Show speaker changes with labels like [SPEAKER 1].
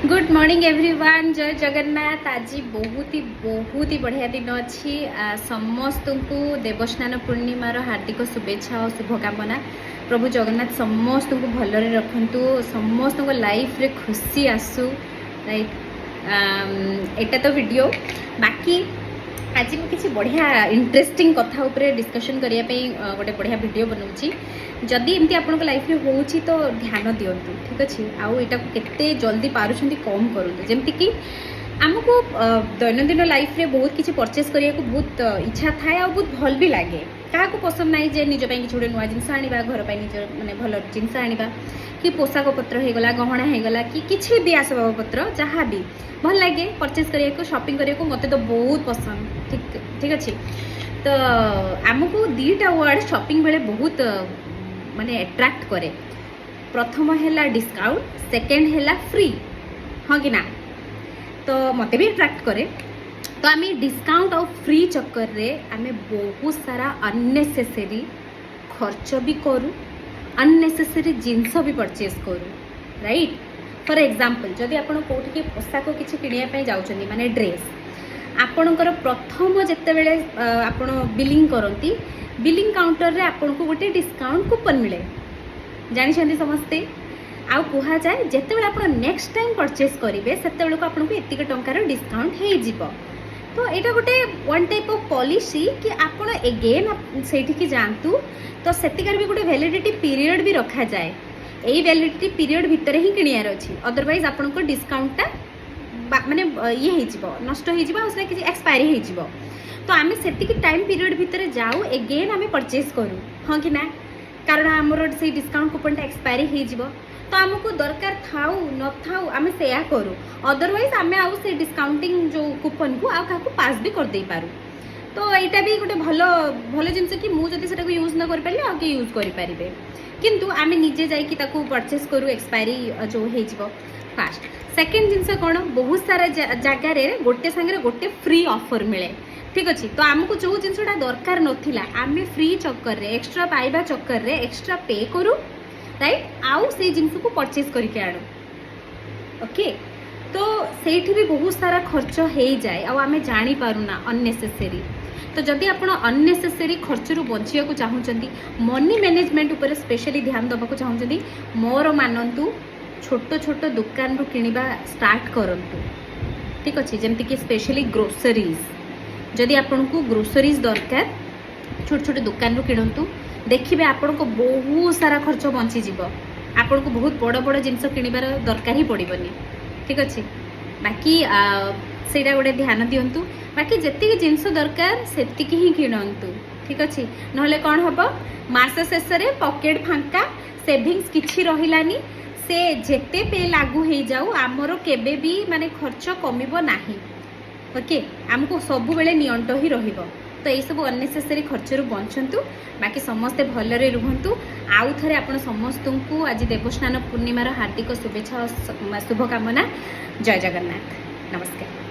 [SPEAKER 1] Good morning everyone. जय जगन्नाथ। आज बहुत ही बढ़िया दिन अच्छी। समस्त को देवस्नान पूर्णिमार हार्दिक शुभेच्छा और शुभकामना। प्रभु जगन्नाथ समस्त को भलरे रखंतु, समस्त को लाइफ रे खुशी आसू। राइट, एटा तो वीडियो। बाकी आज मुझे किसी बढ़िया इंटरेस्टिंग कथा उपरे डिस्कशन करने गोटे बढ़िया वीडियो बनाऊँगी। जदि एमती आपण लाइफ में होउछि तो ध्यान दियंतु, ठीक अच्छे। आउ एटा केते जल्दी पारुछंती कम करूँ। जमती कि आमको दैनंदिन लाइफ रे बहुत किसी परचेस करने को बहुत इच्छा थाए और बहुत भल भी लगे। क्या पसंद ना जे निज किसी गोटे नुआ जिनस आनिबा, घर पर निज माने भल जिनस आनिबा, कि पोशाक पत्र होगला, गहना होगला, कि किसी भी आसबाब पत्र जहाँ भी भल लगे परचेस करने को, शॉपिंग करने को मते तो बहुत पसंद। ठीक ठीक अच्छे। तो आमको दीटा वर्ड शॉपिंग बेले बहुत माने अट्रैक्ट करे। प्रथम है डिस्काउंट, सेकेंड है फ्री, हाँ कि ना। तो मते भी अट्रैक्ट करे। तो आम डिस्काउंट और फ्री चक्कर रे आम बहुत सारा अननेसेसरी खर्च भी करूँ, अननेसेसरी जिनस भी परचेस करूँ। राइट, फॉर एग्जांपल जदि आपण कोठी पोशाक किसी किनिया जाउछंदी, माने ड्रेस, आपणकर प्रथम जेतेबेले आपण बिलिंग करती, बिलिंग काउंटर रे आपण को गोटे डिस्काउंट कूपन मिले, जानी समस्ते। आउ कहा जाए जेतेबेले आपण नेक्स्ट टाइम परचेस करेंगे सेतेबेले को आपन को एतिक टंकार डिस्काउंट हो जिवो। तो यहाँ गोटे वन टाइप ऑफ पॉलिसी कि आपण एगेन सेठी जातु, तो सेतिकार भी गोटे वैलिडिटी पीरियड भी रखा जाए। यही वैलिडिटी पीरियड भितर ही किनियार अछि, अदरवाइज आपण को डिस्काउंटटा माने ये हो नष्ट हो कि एक्सपायरी हो। तो आम से टाइम पीरियड भितर जाऊ, एगेन आम परचेस करूँ, हाँ कि ना। कारण आमर से डिस्काउंट कूपनटा एक्सपायरी हो, तो आमको दरकार थाऊ न थाऊ आम से करूँ। अदरवाइज आम आउ से डिस्काउंटिंग जो कूपन को आउ क्या पास भी कर दे पारू। तो यहाँ भी गोटे भल भल जिनस कि मुझे से यूज न कर आउ किए यूज करेंगे, किंतु आम निजे जाकि परचेस करूँ एक्सपायरी जो हो फास्ट। सेकेंड जिनस कौन, बहुत सारा जगार गोटे सांगे गोटे फ्री ऑफर मिले, ठीक अच्छे। तो आमको जो जिनसा दरकार नाला आम फ्री चक्कर रे, एक्स्ट्रा पाइबा चक्कर रे एक्स्ट्रा पे करूँ। राइट, आउ से जिनस को परचेस करके आणु। ओके, तो सेठी भी बहुत सारा खर्च हो जाए आम जानी पारुना अननेसेसरी। तो जदि आप अननेसेसरी खर्च रु बचिया को चाहूँगी, मनी मैनेजमेंट उपर स्पेशली ध्यान देवा चाहूँगी, मोर मानतु छोट छोट दुकान रू किनिबा स्टार्ट करंतु, ठीक अच्छे। जमती कि स्पेशली ग्रोसरीज, जदि आपन को ग्रोसरीज दरकार छोट छोट दुकान रू किणतु, देखिए आपन को बहुत सारा खर्च बंची जीवो। आपन को बहुत बड़ बड़ जिनस किनिबार दरकार ही पड़बनी, ठीक अच्छे। बाकी सेटा गोटे ध्यान दिंतु। बाकी जेतिक जिनस दरकार सेतिक ही किणतु, ठीक अच्छे। नहले कौन हम मास शेष में पॉकेट फांका, सेविंग्स किछि रहिलानी, से जेते पे लागू हो जाऊ आमर केबे भी माने खर्च कमिबो नाही। ओके, आमको सब बेले नियंट ही रहिबो। तो ये सब अननेसेसरी खर्च रु बंचंतु। बाकी समस्ते भलरे रुहंतु। आउ थरे आपण समस्त को आज देवस्नान पूर्णिमार हार्दिक शुभेच्छा शुभकामना। जय जगन्नाथ, नमस्कार।